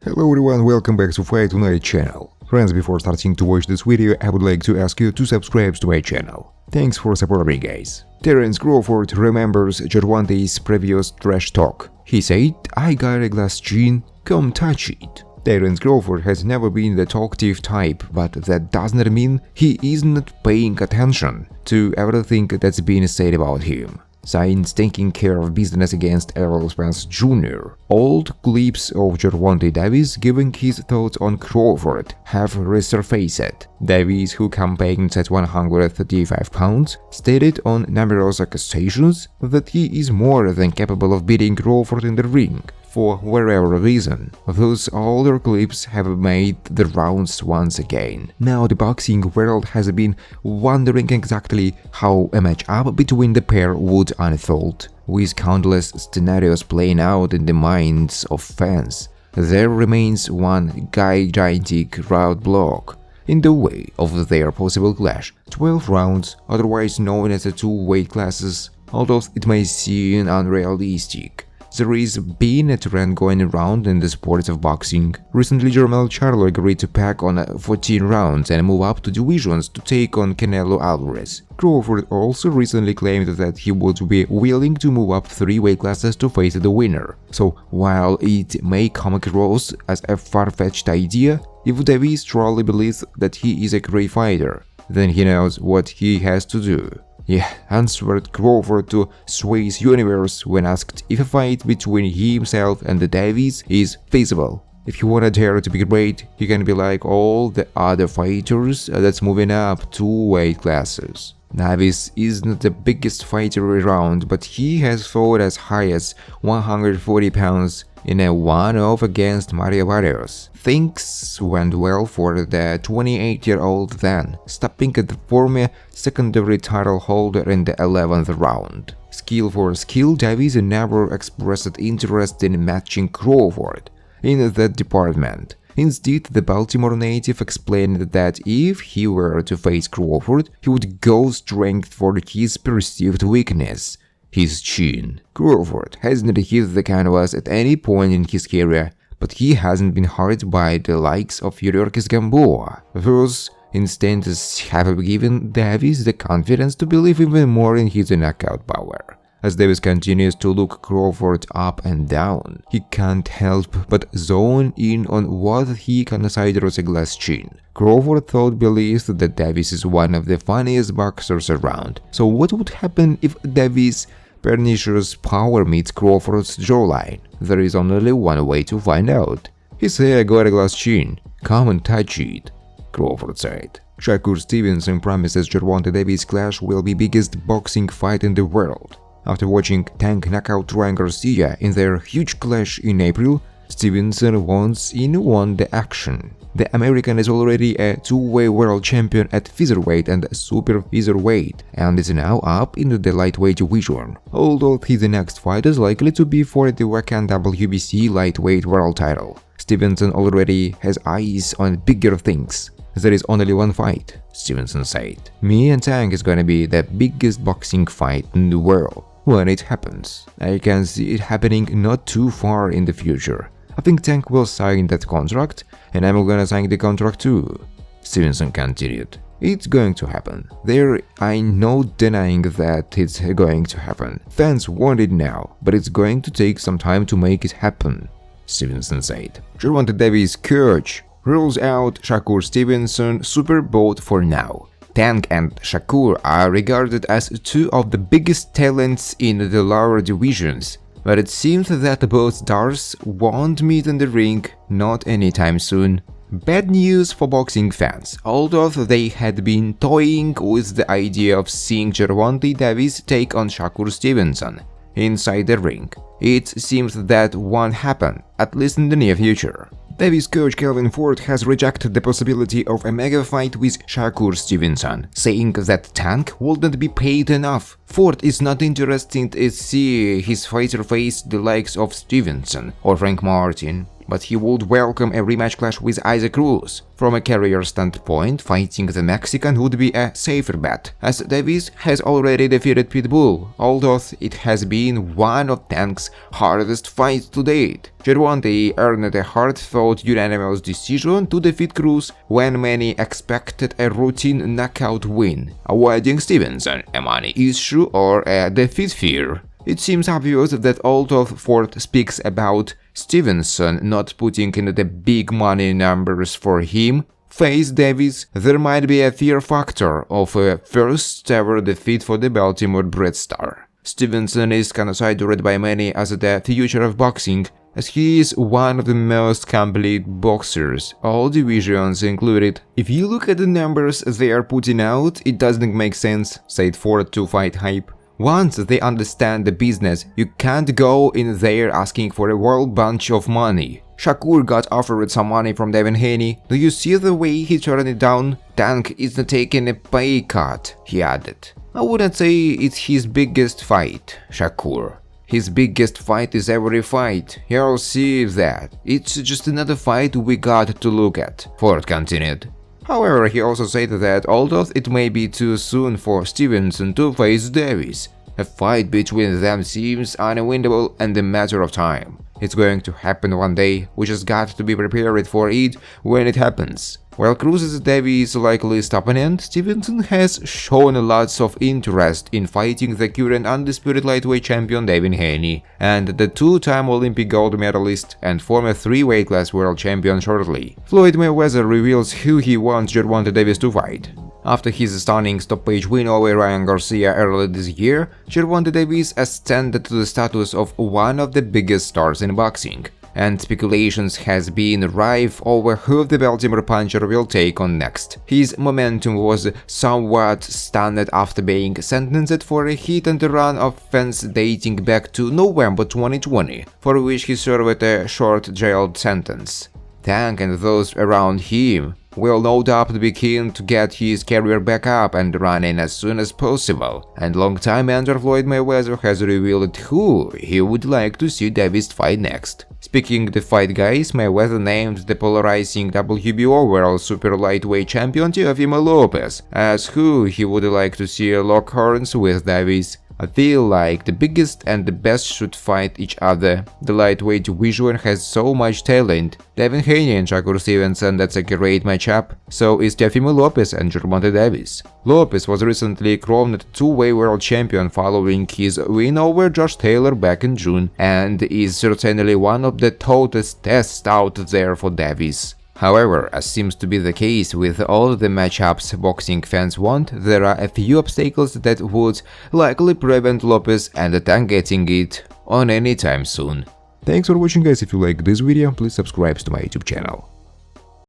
Hello everyone, welcome back to Fight Tonight channel. Friends, before starting to watch this video, I would like to ask you to subscribe to my channel. Thanks for supporting, guys. Terence Crawford remembers Gervonta's previous trash talk. He said, "I got a glass chin, come touch it." Terence Crawford has never been the talkative type, but that does not mean he isn't paying attention to everything that's been said about him. Signs taking care of business against Errol Spence Jr. Old clips of Gervonta Davis giving his thoughts on Crawford have resurfaced. Davis, who campaigned at 135 pounds, stated on numerous occasions that he is more than capable of beating Crawford in the ring. For whatever reason, those older clips have made the rounds once again. Now the boxing world has been wondering exactly how a matchup between the pair would unfold. With countless scenarios playing out in the minds of fans, there remains one gigantic roadblock in the way of their possible clash. 12 rounds, otherwise known as the two weight classes, although it may seem unrealistic. There is been a trend going around in the sport of boxing. Recently, Jermell Charlo agreed to pack on 14 rounds and move up to divisions to take on Canelo Alvarez. Crawford also recently claimed that he would be willing to move up 3 weight classes to face the winner. So, while it may come across as a far-fetched idea, if Davis truly believes that he is a great fighter, then he knows what he has to do. Yeah, answered Crawford to Sway's Universe when asked if a fight between himself and Davis is feasible. If you wanna dare to be great, you can be like all the other fighters that's moving up 2 weight classes. Davis isn't the biggest fighter around, but he has fought as high as 140 pounds in a one-off against Mario Barrios. Things went well for the 28-year-old then, stopping at the former secondary title holder in the 11th round. Skill for skill, Davis never expressed interest in matching Crawford in that department. Instead, the Baltimore native explained that if he were to face Crawford, he would go strength for his perceived weakness, his chin. Crawford hasn't hit the canvas at any point in his career, but he hasn't been hurt by the likes of Yuriorkis Gamboa. Those instances have given Davis the confidence to believe even more in his knockout power. As Davis continues to look Crawford up and down, he can't help but zone in on what he considers a glass chin. Crawford believes that Davis is one of the funniest boxers around. So what would happen if Davis' pernicious power meets Crawford's jawline? There is only one way to find out. He said, "I got a glass chin, come and touch it," Crawford said. Shakur Stevenson promises Gervonta Davis' clash will be biggest boxing fight in the world. After watching Tank knockout Ryan Garcia in their huge clash in April, Stevenson wants on the action. The American is already a 2-way world champion at featherweight and super featherweight, and is now up into the lightweight division, although his next fight is likely to be for the vacant WBC lightweight world title. Stevenson already has eyes on bigger things. There is only one fight, Stevenson said. "Me and Tank is gonna be the biggest boxing fight in the world. When it happens, I can see it happening not too far in the future. I think Tank will sign that contract, and I'm gonna sign the contract too," Stevenson continued. "It's going to happen. There ain't no denying that it's going to happen. Fans want it now, but it's going to take some time to make it happen," Stevenson said. Gervonta Davis' coach rules out Shakur Stevenson super bout for now. Tank and Shakur are regarded as 2 of the biggest talents in the lower divisions, but it seems that both stars won't meet in the ring not anytime soon. Bad news for boxing fans, although they had been toying with the idea of seeing Gervonta Davis take on Shakur Stevenson inside the ring. It seems that won't happen, at least in the near future. Davis coach Kelvin Ford has rejected the possibility of a mega fight with Shakur Stevenson, saying that Tank wouldn't be paid enough. Ford is not interested to see his fighter face the likes of Stevenson or Frank Martin. but he would welcome a rematch clash with Isaac Cruz. From a career standpoint, fighting the Mexican would be a safer bet, as Davis has already defeated Pitbull, although it has been one of Tank's hardest fights to date. Gervonta earned a hard-fought unanimous decision to defeat Cruz when many expected a routine knockout win, avoiding Stevenson, a money issue or a defeat fear. It seems obvious that although Ford speaks about Stevenson not putting in the big money numbers for him face Davis, there might be a fear factor of a first-ever defeat for the Baltimore-bred star. Stevenson is considered by many as the future of boxing, as he is one of the most complete boxers, all divisions included. If you look at the numbers they are putting out, it doesn't make sense, said Ford to Fight Hype. Once they understand the business, you can't go in there asking for a whole bunch of money. Shakur got offered some money from Haney. Do you see the way he turned it down? Tank isn't taking a pay cut, he added. I wouldn't say it's his biggest fight, Shakur. His biggest fight is every fight. You'll see that. It's just another fight we got to look at, Ford continued. However, he also said that although it may be too soon for Stevenson to face Davis, a fight between them seems unwinnable and a matter of time. It's going to happen one day, we just got to be prepared for it when it happens. While Cruz's Davis likely opponent, Stevenson has shown lots of interest in fighting the current undisputed lightweight champion Devin Haney and the two-time Olympic gold medalist and former three-weight class world champion shortly. Floyd Mayweather reveals who he wants Gervonta Davis to fight. After his stunning stoppage win over Ryan Garcia earlier this year, Gervonta Davis ascended to the status of one of the biggest stars in boxing, and speculations has been rife over who the Baltimore puncher will take on next. His momentum was somewhat stunned after being sentenced for a hit-and-run offense dating back to November 2020, for which he served a short jail sentence. Tank and those around him will no doubt be keen to get his career back up and running as soon as possible, and longtime mentor Floyd Mayweather has revealed who he would like to see Davis fight next. Speaking the fight guys, Mayweather named the polarizing WBO World Super Lightweight Champion Teofimo Lopez as who he would like to see lock horns with Davis. I feel like the biggest and the best should fight each other. The lightweight division has so much talent. Devin Haney and Shakur Stevenson, that's a great matchup. So is Teofimo Lopez and Gervonta Davis. Lopez was recently crowned two-way world champion following his win over Josh Taylor back in June, and is certainly one of the toughest tests out there for Davis. However, as seems to be the case with all the matchups boxing fans want, there are a few obstacles that would likely prevent Lopez and the Tank getting it on any time soon. Thanks for watching guys. If you like this video, please subscribe to my YouTube channel.